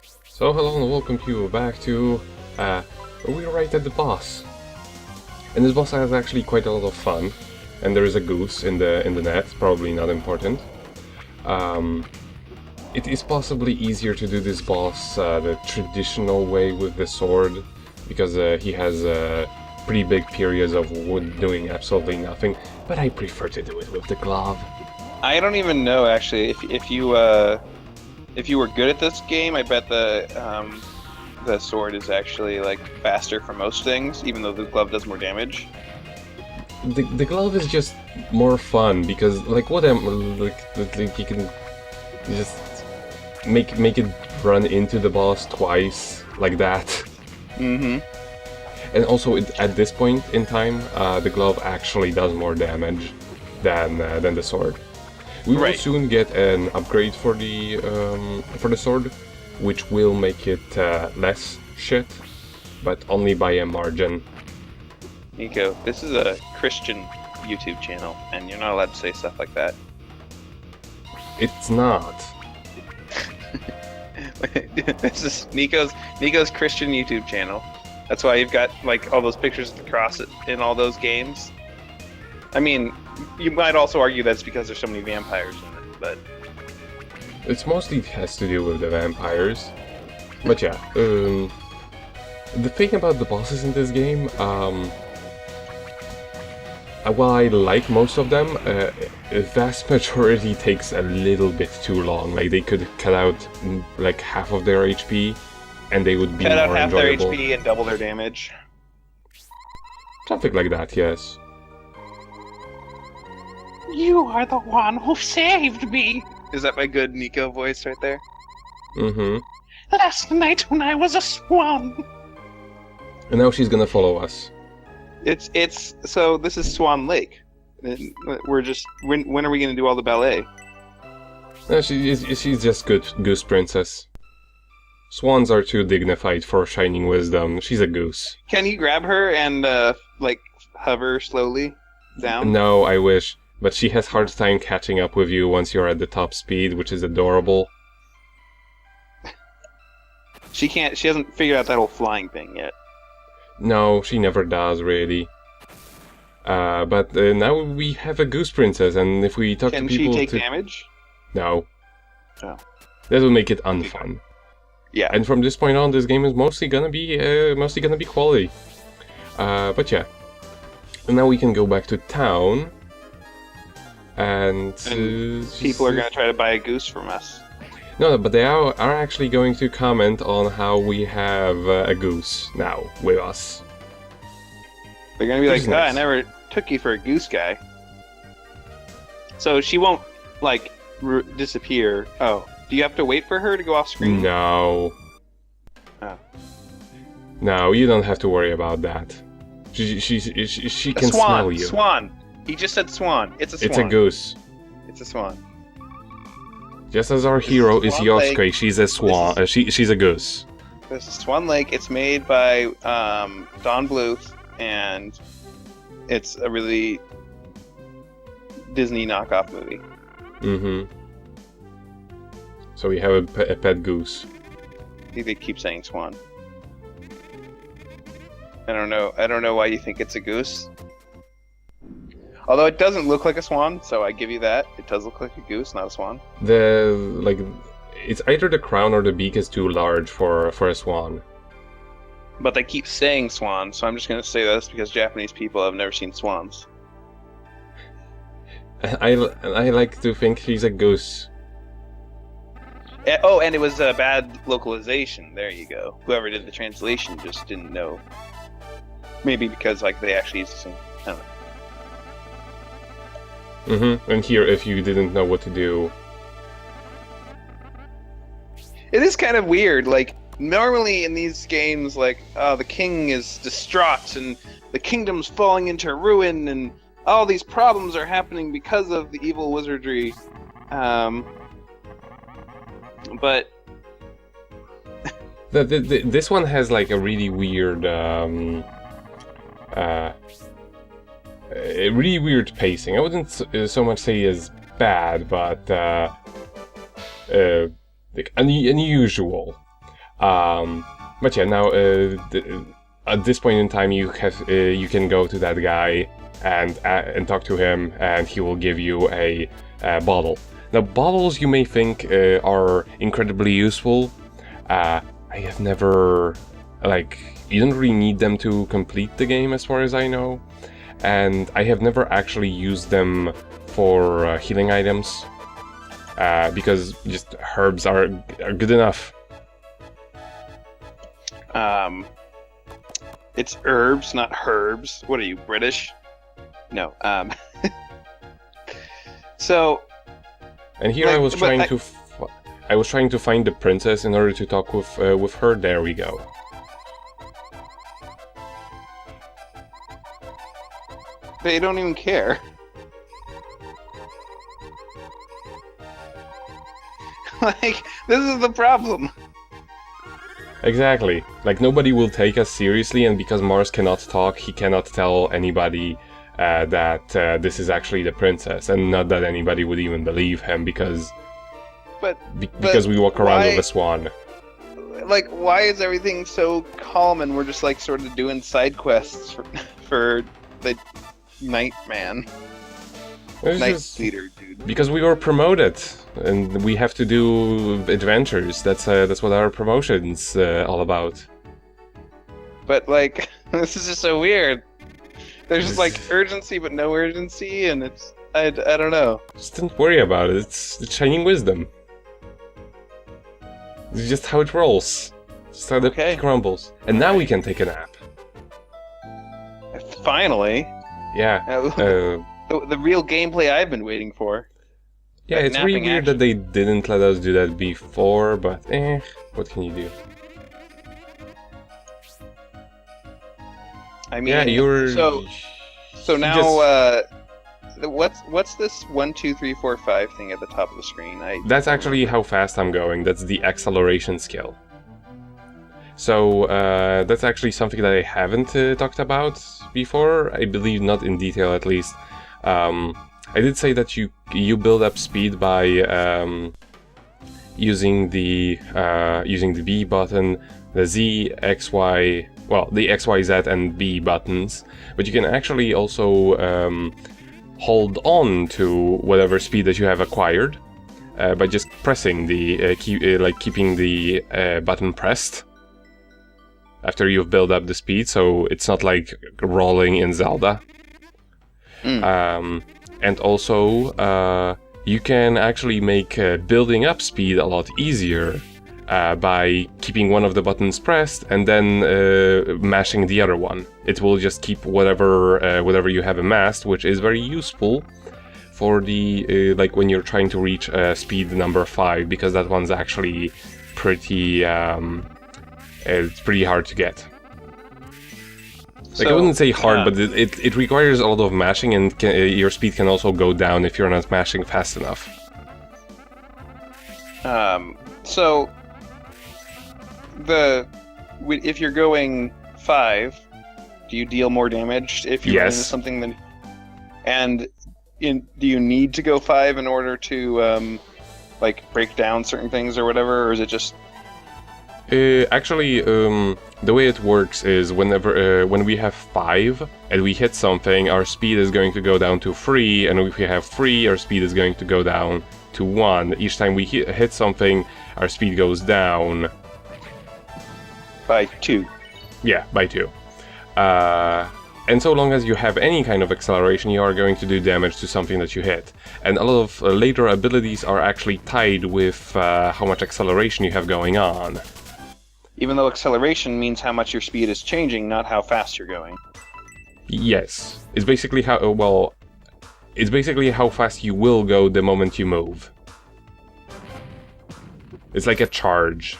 So hello and welcome you back to, we're right at the boss. And this boss has actually quite a lot of fun. And there is a goose in the net, probably not important. It is possibly easier to do this boss the traditional way with the sword, because he has pretty big periods of wood doing absolutely nothing, but I prefer to do it with the glove. I don't even know actually if you were good at this game. I bet the sword is actually like faster for most things, even though the glove does more damage. The glove is just more fun because like you can just make it run into the boss twice like that. Mm-hmm. And also at this point in time, the glove actually does more damage than the sword. We will soon get an upgrade for the sword, which will make it less shit, but only by a margin. Nico, this is a Christian YouTube channel, and you're not allowed to say stuff like that. It's not. This is Nico's Christian YouTube channel. That's why you've got like all those pictures of the cross in all those games. I mean, you might also argue that's because there's so many vampires in it, but It's mostly has to do with the vampires. But yeah, the thing about the bosses in this game, while I like most of them, a vast majority takes a little bit too long. Like they could cut out like half of their HP, and they would be cut out more half enjoyable. their HP and double their damage. Something like that, yes. You are the one who saved me. Is that my good Nico voice right there? Mm-hmm. Last night when I was a swan. And now she's gonna follow us. It's so this is Swan Lake. We're just when are we gonna do all the ballet? No, she's just good goose princess. Swans are too dignified for shining wisdom. She's a goose. Can you grab her and like hover slowly down? No, I wish. But she has hard time catching up with you once you're at the top speed, which is adorable. She can't. She hasn't figured out that whole flying thing yet. No, she never does, really. But now we have a goose princess, and if we talk Can to people she take damage? No. Oh. That will make it unfun. Yeah. And from this point on, this game is mostly gonna be quality. But yeah. And now we can go back to town. And people are gonna try to buy a goose from us. No, but they are actually going to comment on how we have a goose now with us. They're gonna be like, Which is I nice. never took you for a goose guy. So she won't like disappear. Oh, do you have to wait for her to go off screen? No. Oh. No, you don't have to worry about that. She A can swan. smell you. Swan. He just said swan. It's a swan. It's a goose. It's a swan. Just as our hero is Swan Lake. Yosuke, she's a swan. She's a goose. This is Swan Lake. It's made by Don Bluth, and it's a really Disney knockoff movie. Mm-hmm. So we have a pet goose. I think they keep saying swan. I don't know why you think it's a goose. Although it doesn't look like a swan, so I give you that. It does look like a goose, not a swan. It's either the crown or the beak is too large for a swan. But they keep saying swan, so I'm just going to say this because Japanese people have never seen swans. I like to think she's a goose. Oh, and it was a bad localization. There you go. Whoever did the translation just didn't know. Maybe because like they actually used the same. I don't know. Mm-hmm. And here, if you didn't know what to do, It is kind of weird. Like normally in these games, like the king is distraught and the kingdom's falling into ruin, and all these problems are happening because of the evil wizardry. But this one has like a really weird, a really weird pacing. I wouldn't so much say is bad, but like unusual. But yeah, now at this point in time, you can go to that guy and talk to him, and he will give you a bottle. Now, bottles you may think are incredibly useful. I have never you don't really need them to complete the game, as far as I know, and I have never actually used them for healing items because just herbs are good enough. It's herbs, not herbs. What are you, British? No. So. And here I was trying to find the princess in order to talk with her. There we go. They don't even care. Like, this is the problem. Exactly. Like, nobody will take us seriously, and because Mars cannot talk, he cannot tell anybody that this is actually the princess, and not that anybody would even believe him because we walk around with a swan. Like, why is everything so calm and we're just like sort of doing side quests for the Night Man? Night Leader, dude. Because we were promoted, and we have to do adventures. That's what our promotion's all about. But like, this is just so weird. There's just like urgency, but no urgency, and it's I don't know. Just don't worry about it. It's Shining Wisdom. It's just how it rolls. Just how the cookie crumbles. And now we can take a nap. Finally. Yeah. The real gameplay I've been waiting for. Yeah, it's really weird that they didn't let us do that before, but what can you do? I mean, yeah, you're... So now, what's this 1, 2, 3, 4, 5 thing at the top of the screen? That's actually how fast I'm going. That's the acceleration skill. So that's actually something that I haven't talked about before. I believe not in detail, at least. I did say that you build up speed by using the B button, the Z, X, Y. Well, the X, Y, Z, and B buttons, but you can actually also hold on to whatever speed that you have acquired by just pressing the keeping the button pressed after you've built up the speed, so it's not like rolling in Zelda. And also, you can actually make building up speed a lot easier by keeping one of the buttons pressed and then mashing the other one. It will just keep whatever you have amassed, which is very useful for the like when you're trying to reach speed number 5, because that one's actually pretty it's pretty hard to get. Like, I wouldn't say hard, but it requires a lot of mashing, and your speed can also go down if you're not mashing fast enough. So if you're going 5, do you deal more damage if you run into something than? And do you need to go 5 in order to like break down certain things or whatever, or is it just? Actually, the way it works is when we have 5 and we hit something, our speed is going to go down to 3, and if we have 3, our speed is going to go down to 1. Each time we hit something, our speed goes down by 2. Yeah, by 2. And so long as you have any kind of acceleration, you are going to do damage to something that you hit. And a lot of later abilities are actually tied with how much acceleration you have going on. Even though acceleration means how much your speed is changing, not how fast you're going. Yes. It's basically how fast you will go the moment you move. It's like a charge.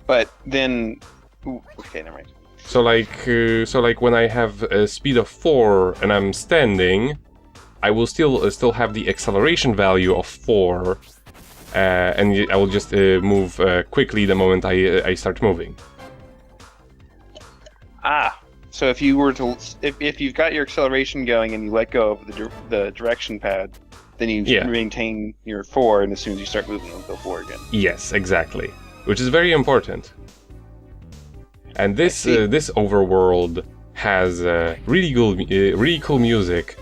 But then... Ooh, okay, never mind. So like when I have a speed of 4 and I'm standing, I will still have the acceleration value of 4. And I will just move quickly the moment I start moving. So if you were to, if you've got your acceleration going and you let go of the direction pad, then you Yeah. maintain your 4, and as soon as you start moving, it'll go 4 again. Yes, exactly. Which is very important. And this this overworld has really cool music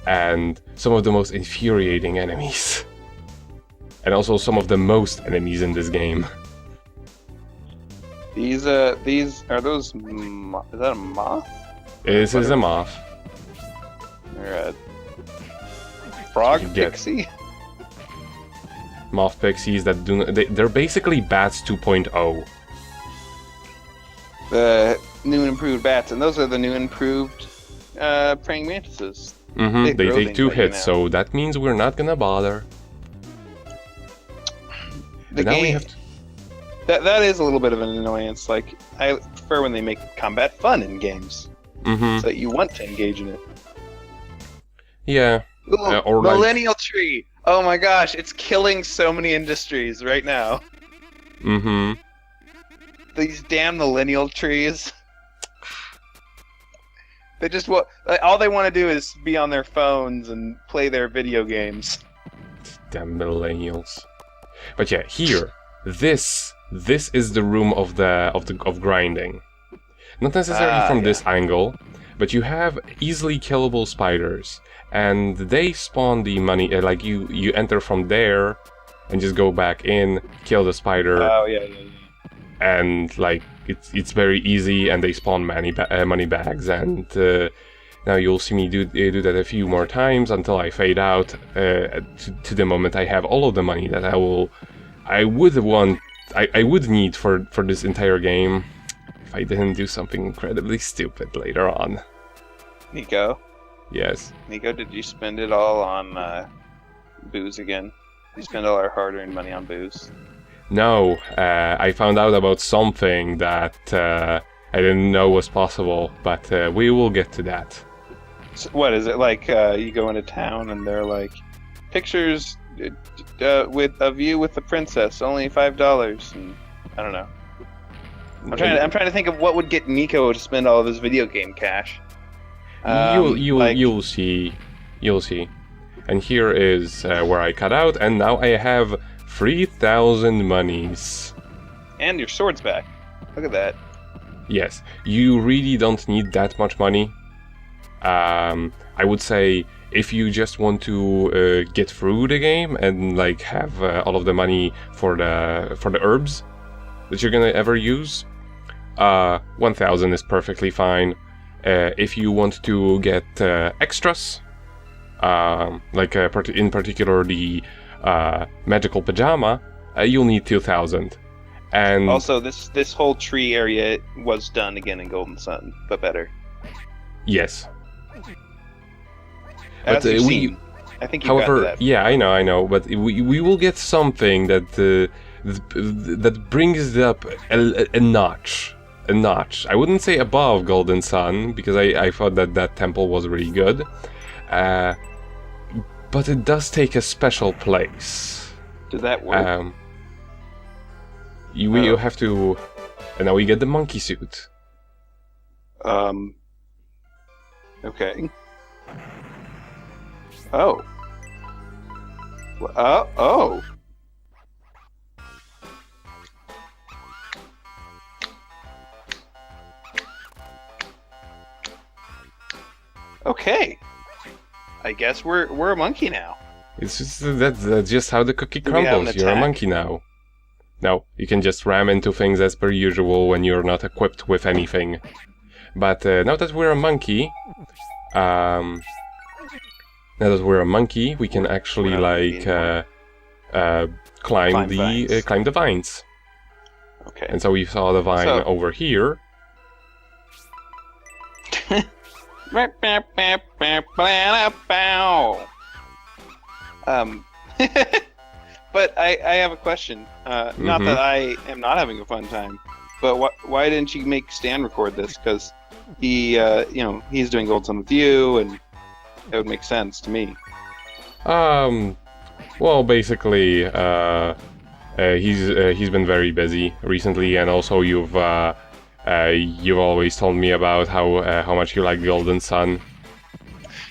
and some of the most infuriating enemies. And also some of the most enemies in this game. These are those is that a moth? This is a moth. Or a frog You get- pixie? Moth pixies that do not, they're basically bats 2.0. The new and improved bats, and those are the new and improved praying mantises. Mm-hmm. Big They roving take 2 thing hits, now. so that means we're not gonna bother. The But now we game have to... that is a little bit of an annoyance. Like, I prefer when they make combat fun in games, Mm-hmm. so that you want to engage in it. Yeah. Ooh, Or like- millennial tree. Oh my gosh, it's killing so many industries right now. Mm-hmm. These damn millennial trees. They just all they want to do is be on their phones and play their video games. Damn millennials. But yeah, here, this is the room of grinding. Not necessarily from this angle, but you have easily killable spiders, and they spawn the money. Like you enter from there, and just go back in, kill the spider, Oh yeah. and like it's very easy, and they spawn money bags, and now you'll see me do that a few more times until I fade out to the moment I have all of the money that I would need for this entire game if I didn't do something incredibly stupid later on. Nico, Yes. did you spend it all on booze again? Did you spend all our hard-earned money on booze? No, I found out about something that I didn't know was possible, but we will get to that. So what is it like? You go into town and they're like, pictures with of you with the princess, only $5. And I don't know. I'm trying to think of what would get Nico to spend all of his video game cash. You'll see. And here is where I cut out, and now I have 3,000 monies. And your sword's back. Look at that. Yes, you really don't need that much money. I would say if you just want to get through the game and like have all of the money for the herbs that you're gonna ever use, 1,000 is perfectly fine. If you want to get extras, in particular the magical pajama, you'll need 2,000. And Also, this whole tree area was done again in Golden Sun, but better. yes. As But, you've we- seen. I think you got to However, that. yeah, I know, but we will get something that brings it up a notch. A notch. I wouldn't say above Golden Sun, because I thought that temple was really good. But it does take a special place. Did that work? You have to... And now we get the monkey suit. Okay. Oh. Oh. Okay. I guess we're a monkey now. It's just that's just how the cookie Do we have an crumbles. You're a attack? monkey now. No, you can just ram into things as per usual when you're not equipped with anything. But now that we're a monkey, we can actually We're not like Climb climb the vines. Okay. And so we saw the vine So- over here. But I have a question. Not Mhm. that I am not having a fun time, but why didn't you make Stan record this? Because he, he's doing Gold Sun with you, and it would make sense to me. Well, basically, he's been very busy recently, and also you've always told me about how much you like Golden Sun.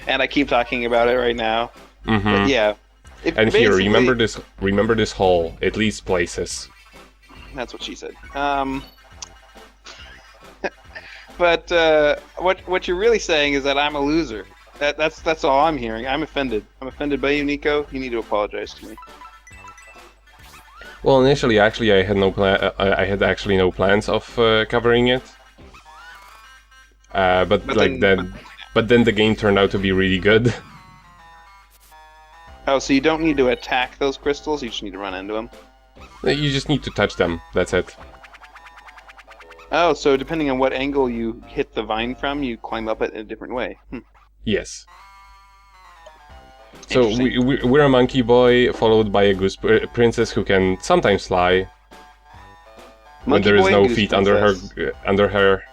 And I keep talking about it right now. Mm-hmm. But yeah, And here, basically- remember this hall. It leads places. That's what she said. But what you're really saying is that I'm a loser. That's all I'm hearing. I'm offended. I'm offended by you, Nico. You need to apologize to me. Well, initially, actually, I had no plan. I had actually no plans of covering it. But then the game turned out to be really good. Oh, so you don't need to attack those crystals. You just need to run into them. You just need to touch them. That's it. Oh, so depending on what angle you hit the vine from, you climb up it in a different way. Yes. So we're a monkey boy followed by a goose princess who can sometimes fly when there is Boy no and Goose feet Princess. under her.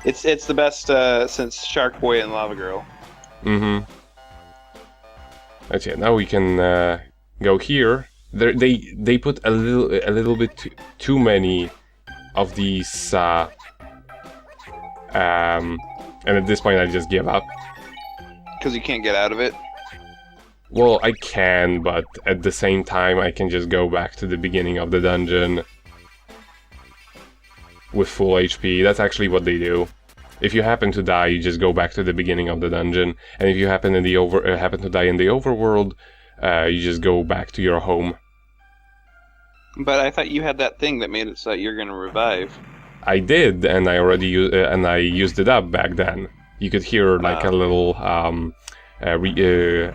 It's the best since Shark Boy and Lava Girl. Mm-hmm. Okay, now we can go here. They put a little bit too many of these, and at this point I just give up. Because you can't get out of it. Well, I can, but at the same time I can just go back to the beginning of the dungeon with full HP. That's actually what they do. If you happen to die, you just go back to the beginning of the dungeon, and if you happen to die in the overworld, you just go back to your home. But I thought you had that thing that made it so that you're gonna revive. I did, and I already used it up back then. You could hear like a little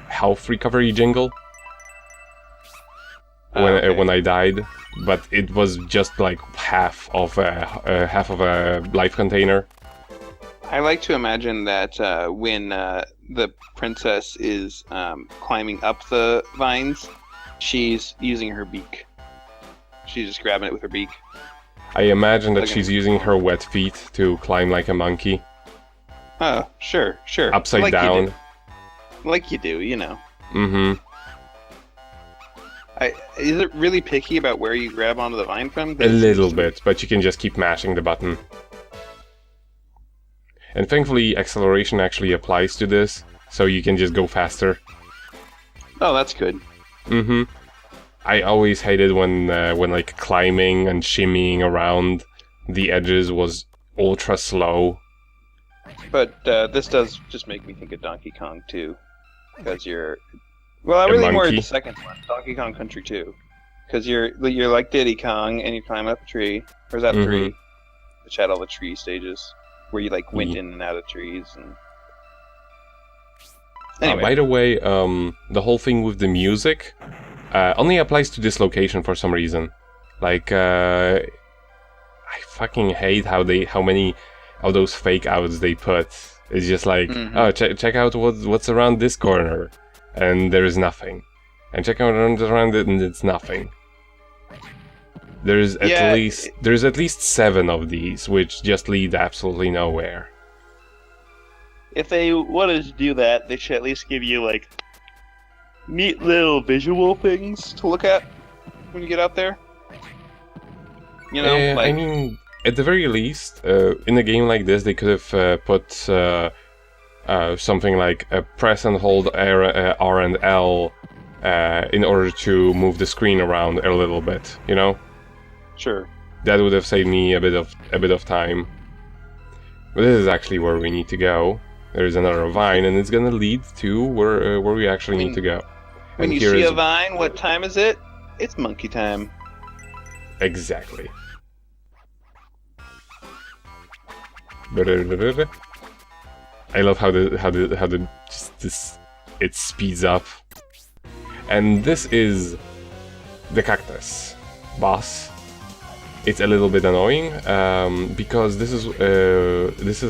health recovery jingle when I died, but it was just like half of a life container. I like to imagine that when the princess is climbing up the vines, she's using her beak. She's just grabbing it with her beak. I imagine that Okay. she's using her wet feet to climb like a monkey. Oh, sure. Upside Like down. You do. Like you do, you know. Mm-hmm. Is it really picky about where you grab onto the vine from? A little bit, but you can just keep mashing the button. And thankfully, acceleration actually applies to this, so you can just go faster. Oh, that's good. Mm-hmm. I always hated when like climbing and shimmying around the edges was ultra slow. But this does just make me think of Donkey Kong 2. Because you're... Well, A really more monkey? the second one, Donkey Kong Country 2. Because you're like Diddy Kong, and you climb up a tree. Or is that Mhm. 3? Which had all the tree stages. Where you like went Ye- in and out of trees. And... By Anyway, the way, the whole thing with the music only applies to this location for some reason. Like, I fucking hate how many of those fake outs they put. It's just like, Mhm. oh, check out what's around this corner, and there is nothing, and check out around it, and it's nothing. There's Yeah, at least 7 of these, which just lead absolutely nowhere. if they wanted to do that, they should at least give you like neat little visual things to look at when you get out there. You know, I mean, at the very least, in a game like this, they could have put something like press and hold R and L in order to move the screen around a little bit. You know, sure. that would have saved me a bit of time. But this is actually where we need to go. There is another vine, and it's gonna lead to where we actually need to go. When And you here see is- a vine, what time is it? It's monkey time. Exactly. I love how it speeds up. And this is the cactus boss. It's a little bit annoying because this is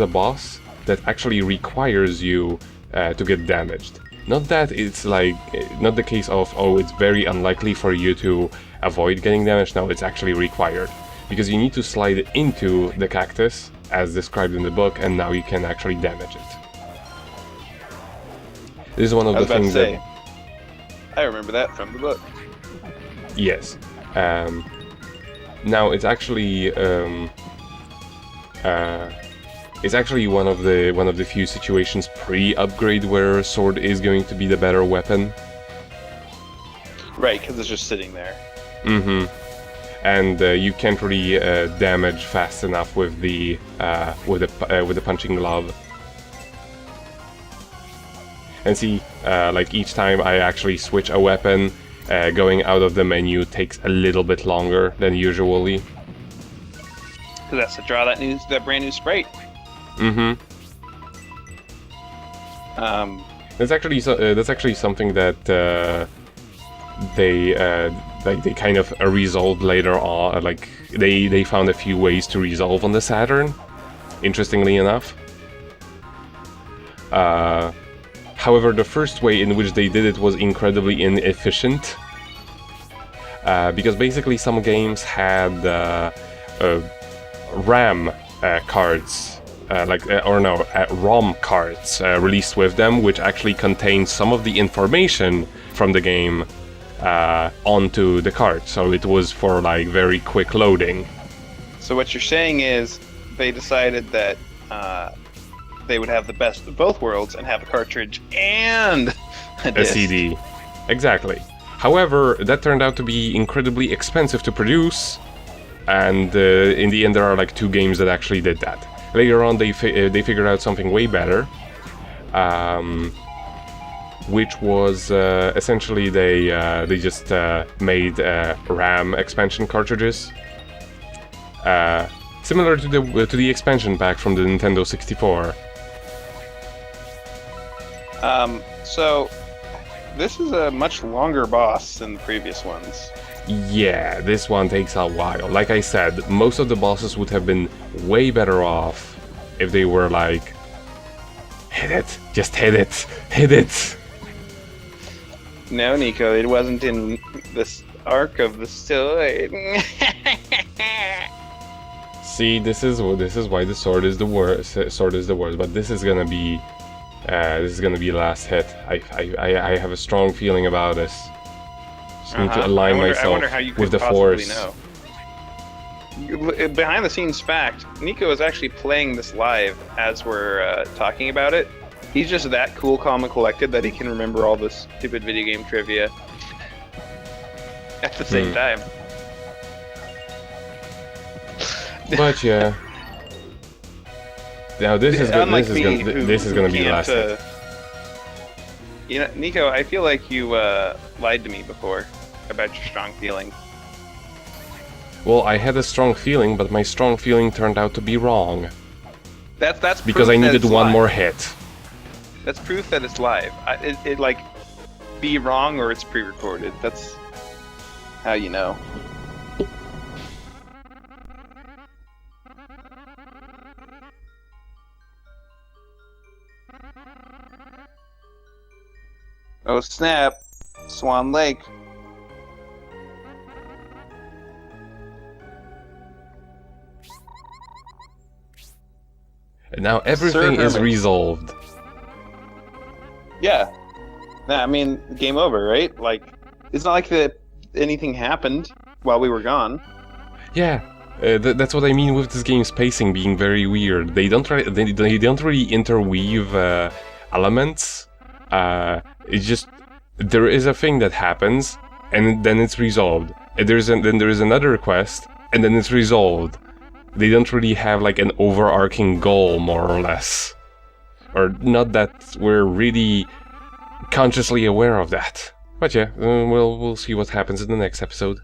a boss that actually requires you to get damaged. Not that it's like not the case of it's very unlikely for you to avoid getting damaged. No, it's actually required because you need to slide into the cactus as described in the book, and now you can actually damage it. This is one of I was the about to things say. that I remember that from the book. yes. Now it's actually one of the few situations pre-upgrade where sword is going to be the better weapon. Right, because it's just sitting there. Mm-hmm. And you can't really damage fast enough with the punching glove. And see, like each time I actually switch a weapon, going out of the menu takes a little bit longer than usually. Because that's to draw that brand new sprite. Mm-hmm. That's actually something that they kind of resolved later on. Like they found a few ways to resolve on the Saturn. Interestingly enough. However, the first way in which they did it was incredibly inefficient. Because basically some games had RAM cards, ROM cards released with them, which actually contained some of the information from the game onto the card. So it was for like very quick loading. So what you're saying is they decided that they would have the best of both worlds and have a cartridge and a disc. CD. Exactly. However, that turned out to be incredibly expensive to produce, and in the end there are like 2 games that actually did that. Later on they figured out something way better, which was essentially they just made RAM expansion cartridges, similar to the expansion pack from the Nintendo 64. So this is a much longer boss than the previous ones. Yeah, this one takes a while. Like I said, most of the bosses would have been way better off if they were like, hit it, just hit it, hit it. No, Nico, it wasn't in this arc of the story. See, this is why the sword is the worst. But this is gonna be last hit. I have a strong feeling about this. Just need to align myself with the force. Know. Behind the scenes fact, Nico is actually playing this live as we're talking about it. He's just that cool, calm, and collected that he can remember all this stupid video game trivia at the same time. But yeah. Now this is gonna be the last hit. You know, Nico, I feel like you lied to me before about your strong feeling. Well, I had a strong feeling, but my strong feeling turned out to be wrong. That's because I needed one more hit. That's proof that it's live. It like be wrong or it's pre-recorded. That's how you know. Oh snap! Swan Lake. And now everything is resolved. Yeah. Nah, I mean, game over, right? Like, it's not like anything happened while we were gone. Yeah, that's what I mean with this game's pacing being very weird. They don't really interweave elements. It's just there is a thing that happens, and then it's resolved. And then there is another quest, and then it's resolved. They don't really have like an overarching goal, more or less, or not that we're really consciously aware of that. But yeah, we'll see what happens in the next episode.